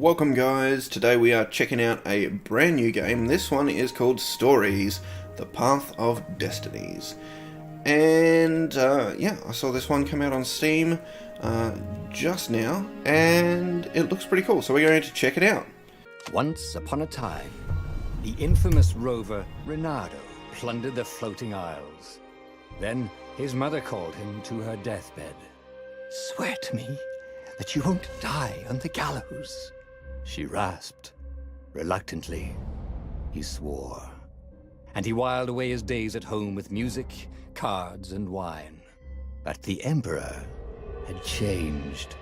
Welcome guys, today we are checking out a brand new game. This one is called Stories, the Path of Destinies. And yeah, I saw this one come out on Steam just now, and it looks pretty cool, so we're going to check it out. Once upon a time, the infamous rover Reynardo plundered the floating isles. Then his mother called him to her deathbed. "Swear to me that you won't die on the gallows," she rasped. Reluctantly, he swore. And he whiled away his days at home with music, cards, and wine. But the Emperor had changed.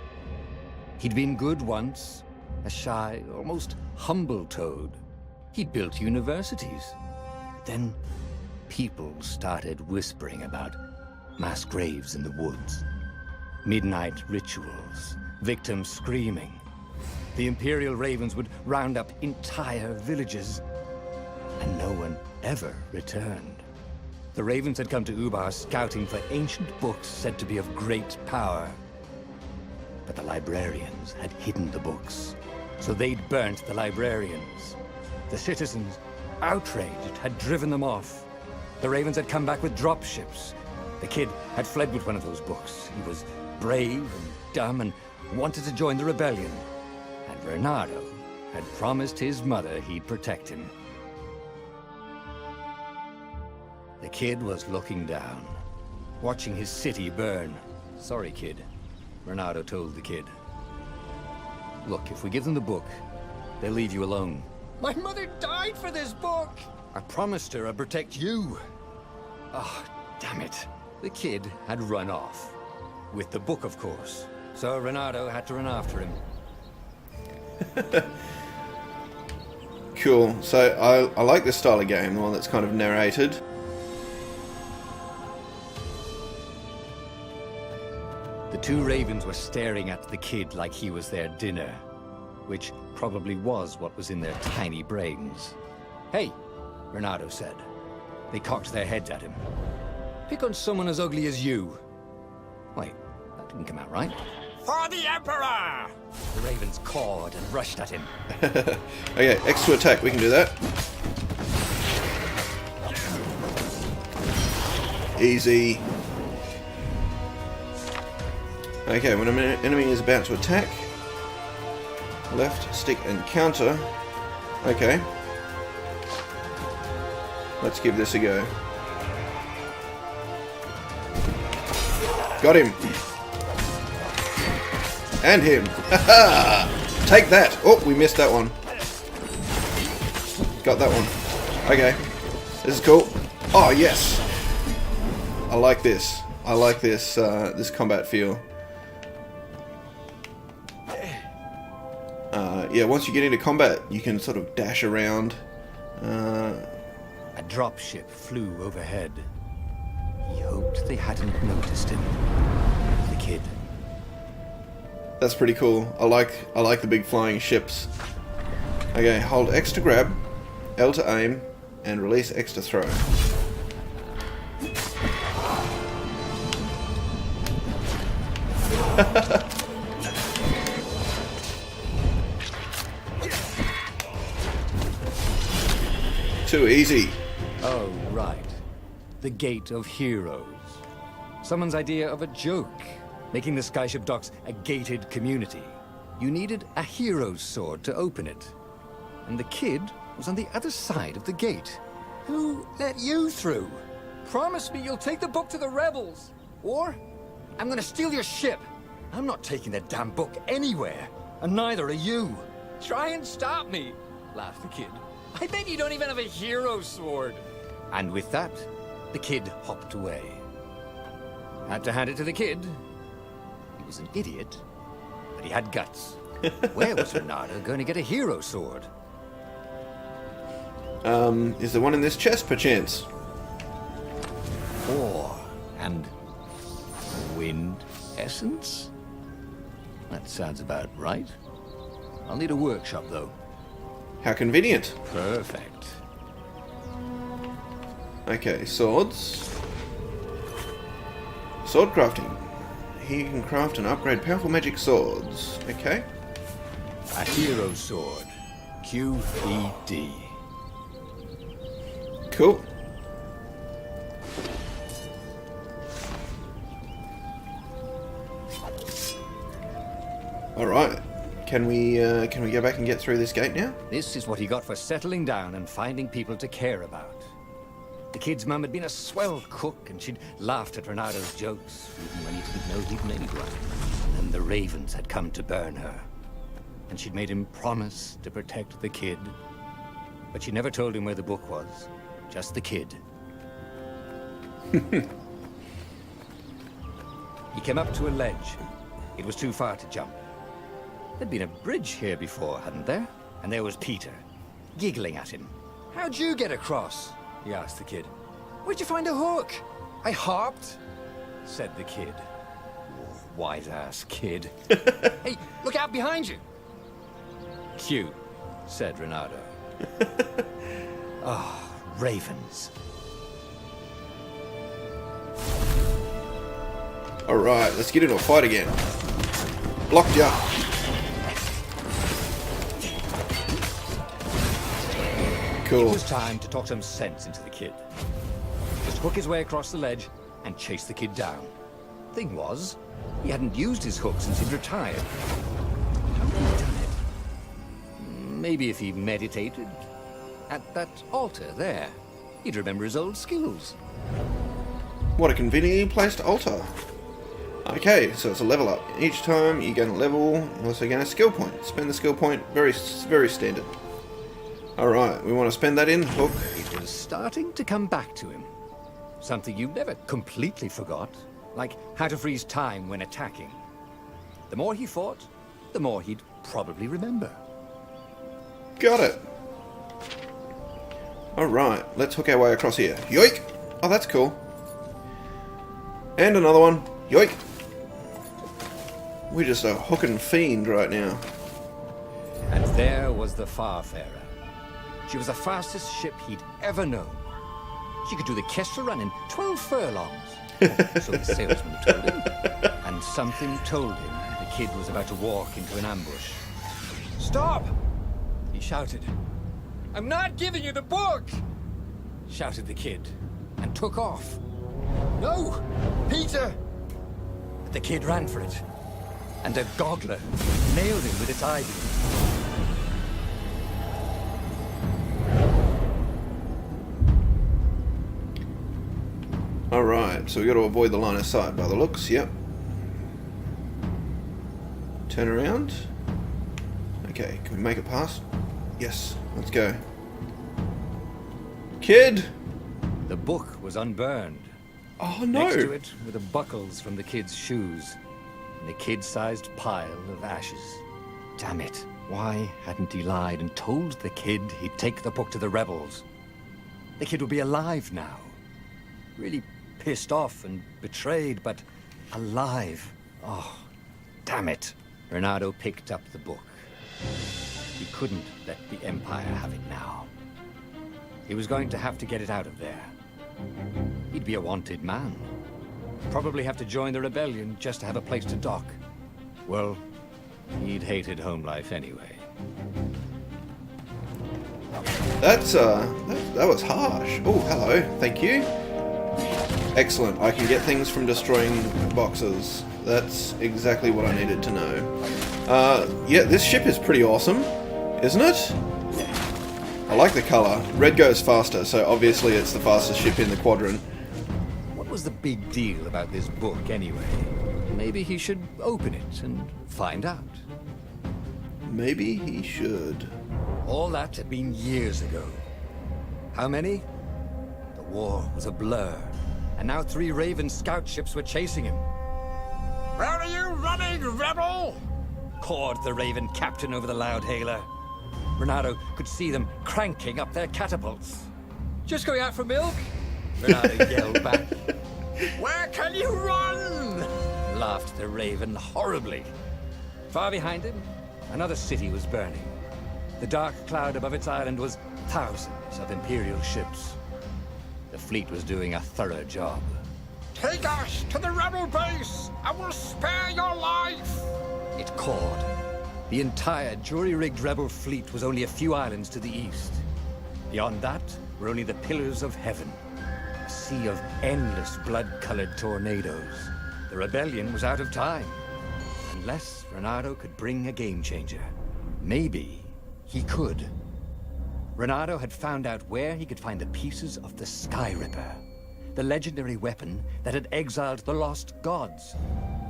He'd been good once, a shy, almost humble toad. He'd built universities. Then people started whispering about mass graves in the woods, midnight rituals, victims screaming. The Imperial Ravens would round up entire villages, and no one ever returned. The Ravens had come to Ubar scouting for ancient books said to be of great power. But the librarians had hidden the books, so they'd burnt the librarians. The citizens, outraged, had driven them off. The Ravens had come back with dropships. The kid had fled with one of those books. He was brave and dumb and wanted to join the rebellion. And Reynardo had promised his mother he'd protect him. The kid was looking down, watching his city burn. "Sorry, kid," Reynardo told the kid. "Look, if we give them the book, they'll leave you alone." "My mother died for this book!" "I promised her I'd protect you." "Oh, damn it." The kid had run off. With the book, of course. So Reynardo had to run after him. Cool, so I like this style of game, the one that's kind of narrated. The two ravens were staring at the kid like he was their dinner, which probably was what was in their tiny brains. "Hey," Reynardo said. They cocked their heads at him. "Pick on someone as ugly as you." Wait, that didn't come out right. "For the Emperor!" The ravens cawed and rushed at him. Okay, X to attack, we can do that. Easy. Okay, when an enemy is about to attack, left stick and counter. Okay. Let's give this a go. Got him. And him. Take that. Oh, we missed that one. Got that one. Okay. This is cool. Oh, yes. I like this. I like this, this combat feel. Yeah, once you get into combat, you can sort of dash around. A dropship flew overhead. He hoped they hadn't noticed him. The kid. That's pretty cool. I like the big flying ships. Okay, hold X to grab, L to aim, and release X to throw. Too easy. Oh, right. The Gate of Heroes. Someone's idea of a joke, making the Skyship docks a gated community. You needed a hero's sword to open it. And the kid was on the other side of the gate. "Who let you through? Promise me you'll take the book to the rebels, or I'm gonna steal your ship. I'm not taking that damn book anywhere, and neither are you." "Try and stop me," laughed the kid. "I bet you don't even have a hero sword." And with that, the kid hopped away. Had to hand it to the kid. He was an idiot, but he had guts. Where was Reynardo going to get a hero sword? Is there one in this chest, perchance? Ore and wind essence? That sounds about right. I'll need a workshop, though. How convenient. Perfect. Okay, swords. Sword crafting. Here you can craft and upgrade powerful magic swords. Okay. A hero sword. QED. Cool. All right. Can we go back and get through this gate now? This is what he got for settling down and finding people to care about. The kid's mum had been a swell cook, and she'd laughed at Renado's jokes, even when he didn't know he'd made one. And the ravens had come to burn her. And she'd made him promise to protect the kid. But she never told him where the book was. Just the kid. He came up to a ledge. It was too far to jump. There'd been a bridge here before, hadn't there? And there was Peter, giggling at him. "How'd you get across?" he asked the kid. "Where'd you find a hook?" "I hopped," said the kid. Wise-ass kid. "Hey, look out behind you!" "Q," said Renato. Oh, ravens. Alright, let's get into a fight again. Blocked ya. Cool. It was time to talk some sense into the kid. Just hook his way across the ledge and chase the kid down. Thing was, he hadn't used his hook since he'd retired. How had he done it? Maybe if he meditated at that altar there, he'd remember his old skills. What a convenient place to alter. Okay, so it's a level up. Each time you gain a level, you also gain a skill point. Spend the skill point, very standard. Alright, we want to spend that in hook. It was starting to come back to him. Something you never completely forgot, like how to freeze time when attacking. The more he fought, the more he'd probably remember. Got it. Alright, let's hook our way across here. Yoink! Oh, that's cool. And another one. Yoink! We're just a hooking fiend right now. And there was the Farfarer. She was the fastest ship he'd ever known. She could do the Kestra run in 12 furlongs. So the salesman told him. And something told him the kid was about to walk into an ambush. "Stop!" he shouted. "I'm not giving you the book!" shouted the kid, and took off. "No! Peter!" But the kid ran for it, and a goggler nailed him with its ivy. Alright, so we got to avoid the line of sight by the looks, yep. Turn around. Okay, can we make it past? Yes, let's go. Kid! The book was unburned. Oh no! Next to it were the buckles from the kid's shoes, and a kid-sized pile of ashes. Damn it, why hadn't he lied and told the kid he'd take the book to the rebels? The kid would be alive now. Really pissed off and betrayed, but alive. Oh, damn it. Renato picked up the book. He couldn't let the Empire have it now. He was going to have to get it out of there. He'd be a wanted man. Probably have to join the rebellion just to have a place to dock. Well, he'd hated home life anyway. That was harsh. Oh, hello. Thank you. Excellent. I can get things from destroying boxes. That's exactly what I needed to know. Yeah, this ship is pretty awesome, isn't it? I like the colour. Red goes faster, so obviously it's the fastest ship in the quadrant. What was the big deal about this book anyway? Maybe he should open it and find out. Maybe he should. All that had been years ago. How many? The war was a blur, and now 3 Raven scout ships were chasing him. "Where are you running, rebel?" cawed the Raven captain over the loudhailer. Renato could see them cranking up their catapults. "Just going out for milk?" Renato yelled back. "Where can you run?" laughed the Raven horribly. Far behind him, another city was burning. The dark cloud above its island was thousands of Imperial ships. The fleet was doing a thorough job. "Take us to the rebel base! I will spare your life!" it cawed. The entire jury-rigged rebel fleet was only a few islands to the east. Beyond that were only the pillars of heaven, a sea of endless blood-colored tornadoes. The rebellion was out of time, unless Renato could bring a game-changer. Maybe he could. Renato had found out where he could find the pieces of the Sky Ripper, the legendary weapon that had exiled the lost gods.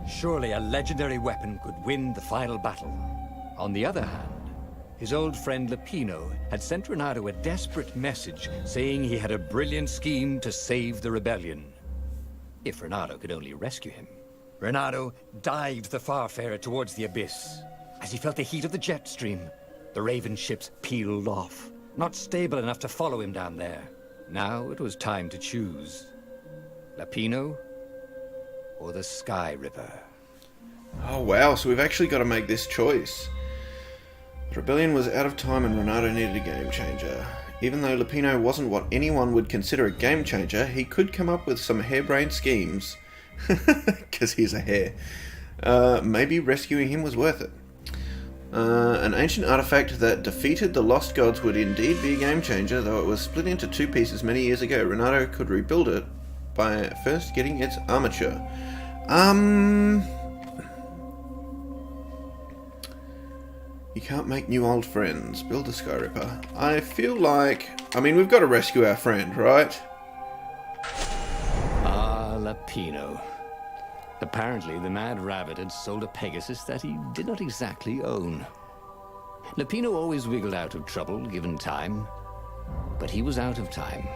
Surely a legendary weapon could win the final battle. On the other hand, his old friend Lapino had sent Renato a desperate message saying he had a brilliant scheme to save the rebellion. If Renato could only rescue him. Renato dived the Farfarer towards the abyss. As he felt the heat of the jet stream, the Raven ships peeled off, not stable enough to follow him down there. Now it was time to choose. Lapino or the Sky Ripper. Oh wow, so we've actually got to make this choice. The rebellion was out of time and Renato needed a game changer. Even though Lapino wasn't what anyone would consider a game changer, he could come up with some harebrained schemes. Because he's a hare. Maybe rescuing him was worth it. An ancient artifact that defeated the lost gods would indeed be a game changer, though it was split into two pieces many years ago. Renato could rebuild it by first getting its armature. You can't make new old friends. Build a Sky Ripper. I feel like... I mean, we've got to rescue our friend, right? Ah, Lapino. Apparently, the Mad Rabbit had sold a Pegasus that he did not exactly own. Lapino always wiggled out of trouble, given time. But he was out of time.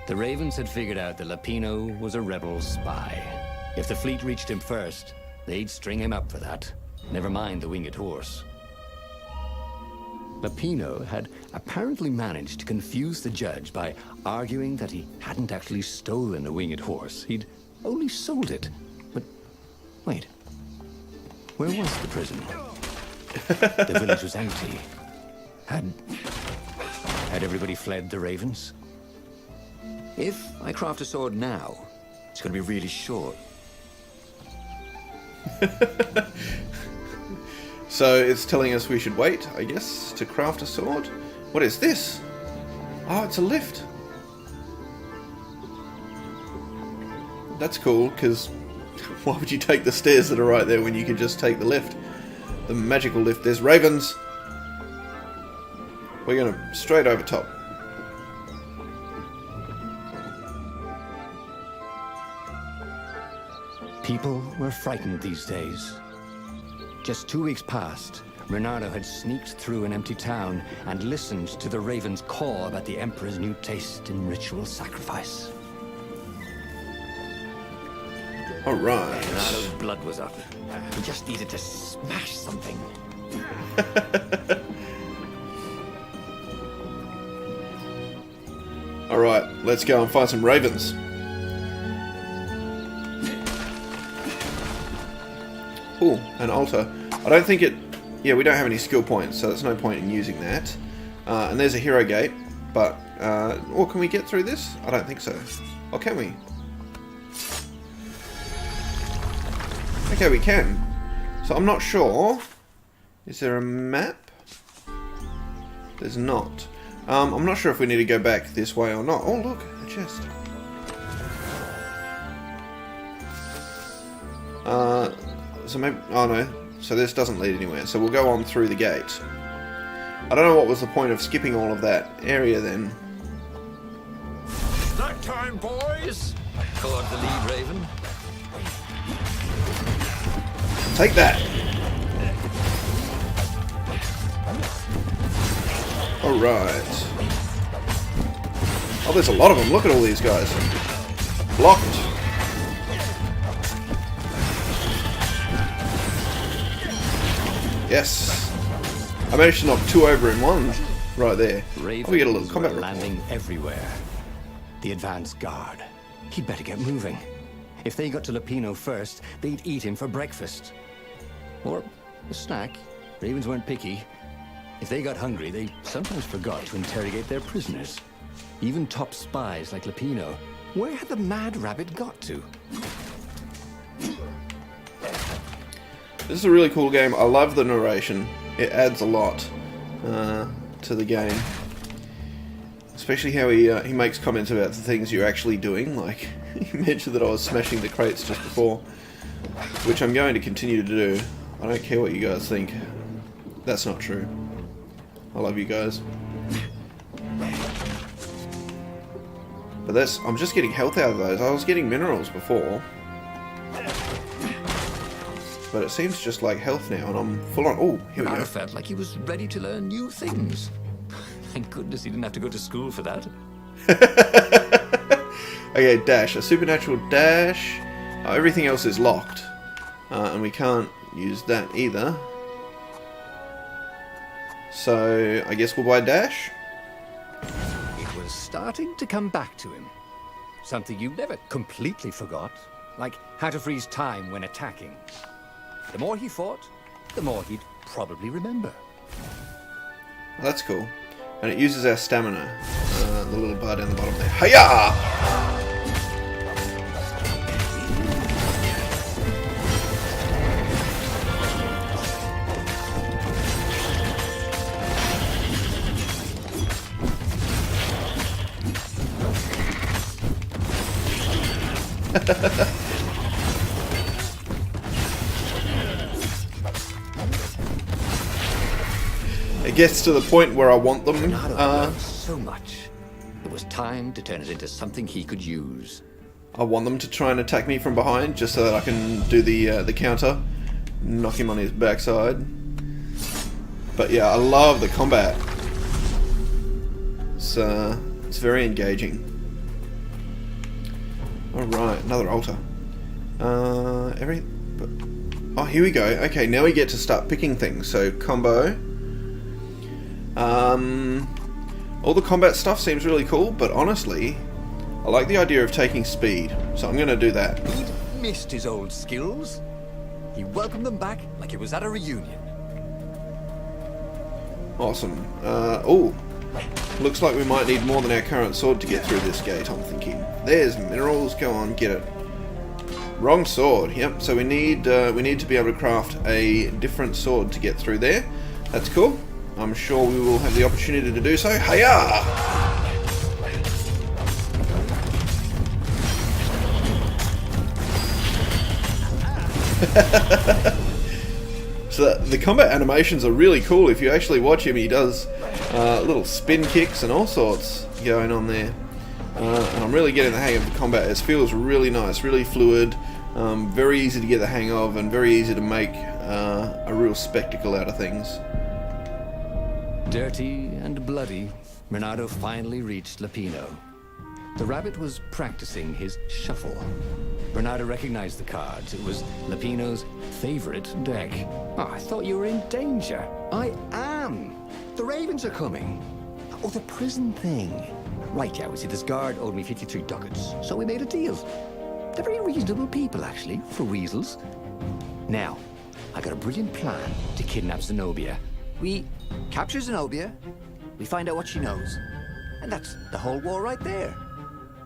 The Ravens had figured out that Lapino was a rebel spy. If the fleet reached him first, they'd string him up for that. Never mind the winged horse. Lapino had apparently managed to confuse the judge by arguing that he hadn't actually stolen a winged horse. He'd only sold it. But wait, where was the prison? The village was empty. Had everybody fled the Ravens? If I craft a sword now, it's going to be really short. So it's telling us we should wait, I guess, to craft a sword? What is this? Oh, it's a lift. That's cool, because why would you take the stairs that are right there when you could just take the lift? The magical lift. There's ravens. We're going to straight over top. People were frightened these days. Just 2 weeks past, Renato had sneaked through an empty town and listened to the ravens caw about the Emperor's new taste in ritual sacrifice. Alright. Renato's blood was up. He just needed to smash something. Alright, let's go and find some ravens. Ooh, an altar. I don't think it... Yeah, we don't have any skill points, so there's no point in using that. And there's a hero gate, but... or can we get through this? I don't think so. Or can we? Okay, we can. So I'm not sure. Is there a map? There's not. I'm not sure if we need to go back this way or not. Oh, look, a chest. So maybe... Oh, no. So this doesn't lead anywhere. So we'll go on through the gate. I don't know what was the point of skipping all of that area then. That time, boys! Caught the lead, Raven. Take that! Alright. Oh, there's a lot of them. Look at all these guys. Blocked. Yes. I managed to knock 2 over in one right there. Ravens We get a little combat were report. landing everywhere. The advance guard. He'd better get moving. If they got to Lapino first, they'd eat him for breakfast. Or a snack. Ravens weren't picky. If they got hungry, they sometimes forgot to interrogate their prisoners. Even top spies like Lapino. Where had the Mad Rabbit got to? This is a really cool game. I love the narration. It adds a lot to the game. Especially how he makes comments about the things you're actually doing. Like, he mentioned that I was smashing the crates just before, which I'm going to continue to do. I don't care what you guys think. That's not true. I love you guys. But I'm just getting health out of those. I was getting minerals before. But it seems just like health now, and I'm full on. Oh, here we go. I felt like he was ready to learn new things. Thank goodness he didn't have to go to school for that. Okay, dash. A supernatural dash. Everything else is locked. And we can't use that either. So, I guess we'll buy dash. It was starting to come back to him. Something you never completely forgot. Like how to freeze time when attacking. The more he fought, the more he'd probably remember. Well, that's cool. And it uses our stamina. The little bar down the bottom there. Hiya! It gets to the point where I want them. So much. It was time to turn it into something he could use. I want them to try and attack me from behind, just so that I can do the counter, knock him on his backside. But yeah, I love the combat. It's very engaging. All right, another altar. Oh, here we go. Okay, now we get to start picking things. So combo. All the combat stuff seems really cool, but honestly, I like the idea of taking speed, so I'm going to do that. He'd missed his old skills. He welcomed them back like it was at a reunion. Awesome. Oh, looks like we might need more than our current sword to get through this gate, I'm thinking. There's minerals, go on, get it. Wrong sword, yep, so we need to be able to craft a different sword to get through there. That's cool. I'm sure we will have the opportunity to do so. Hiya! So the combat animations are really cool. If you actually watch him, he does little spin kicks and all sorts going on there. And I'm really getting the hang of the combat. It feels really nice, really fluid, very easy to get the hang of, and very easy to make a real spectacle out of things. Dirty and bloody, Renato finally reached Lapino. The rabbit was practicing his shuffle. Renato recognized the cards. It was Lapino's favorite deck. Oh, I thought you were in danger. I am. The ravens are coming. Oh, the prison thing. Right, yeah, we see this guard owed me 53 ducats, so we made a deal. They're very reasonable people, actually, for weasels. Now, I got a brilliant plan to kidnap Zenobia. We capture Zenobia, we find out what she knows, and that's the whole war right there.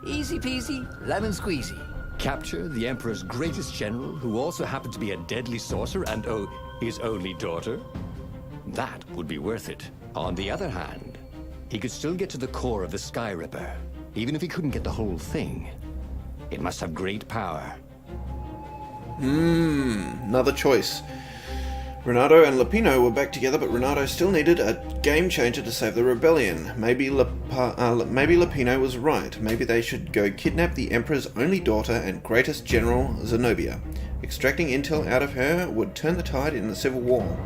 Easy peasy, lemon squeezy. Capture the Emperor's greatest general, who also happened to be a deadly sorcerer and, oh, his only daughter. That would be worth it. On the other hand, he could still get to the core of the Sky Ripper, even if he couldn't get the whole thing. It must have great power. Another choice. Renato and Lapino were back together, but Renato still needed a game changer to save the rebellion. Maybe Lapino was right. Maybe they should go kidnap the Emperor's only daughter and greatest general, Zenobia. Extracting intel out of her would turn the tide in the civil war.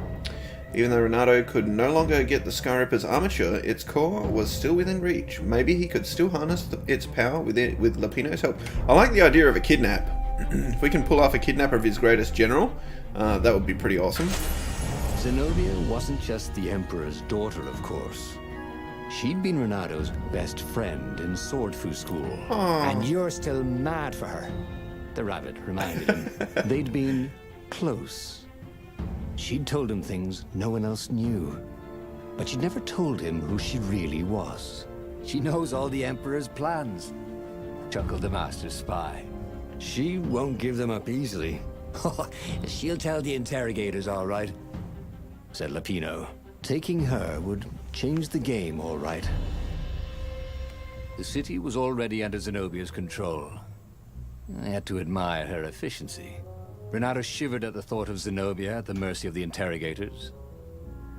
Even though Renato could no longer get the Sky Ripper's armature, its core was still within reach. Maybe he could still harness its power with Lapino's help. I like the idea of a kidnap. If we can pull off a kidnap of his greatest general, that would be pretty awesome. Zenobia wasn't just the Emperor's daughter, of course. She'd been Renato's best friend in Sword Fu school. Aww. And you're still mad for her. The rabbit reminded him. They'd been close. She'd told him things no one else knew. But she'd never told him who she really was. She knows all the Emperor's plans, chuckled the master spy. She won't give them up easily. She'll tell the interrogators, all right. said Lapino. Taking her would change the game, all right. The city was already under Zenobia's control. I had to admire her efficiency. Renato shivered at the thought of Zenobia at the mercy of the interrogators.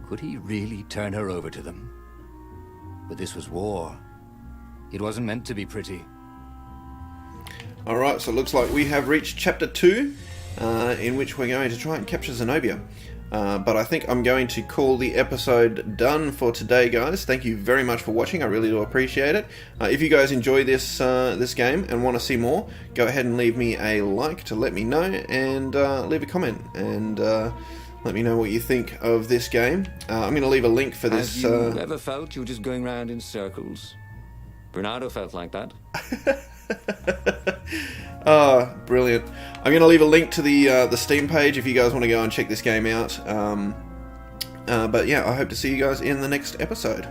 Could he really turn her over to them? But this was war. It wasn't meant to be pretty. Alright, so it looks like we have reached Chapter 2, in which we're going to try and capture Zenobia. But I think I'm going to call the episode done for today, guys. Thank you very much for watching. I really do appreciate it. If you guys enjoy this this game and want to see more, go ahead and leave me a like to let me know, and leave a comment and let me know what you think of this game. I'm going to leave a link for this. Have you ever felt you were just going round in circles? Bernardo felt like that. Oh, brilliant. I'm going to leave a link to the Steam page if you guys want to go and check this game out. But yeah, I hope to see you guys in the next episode.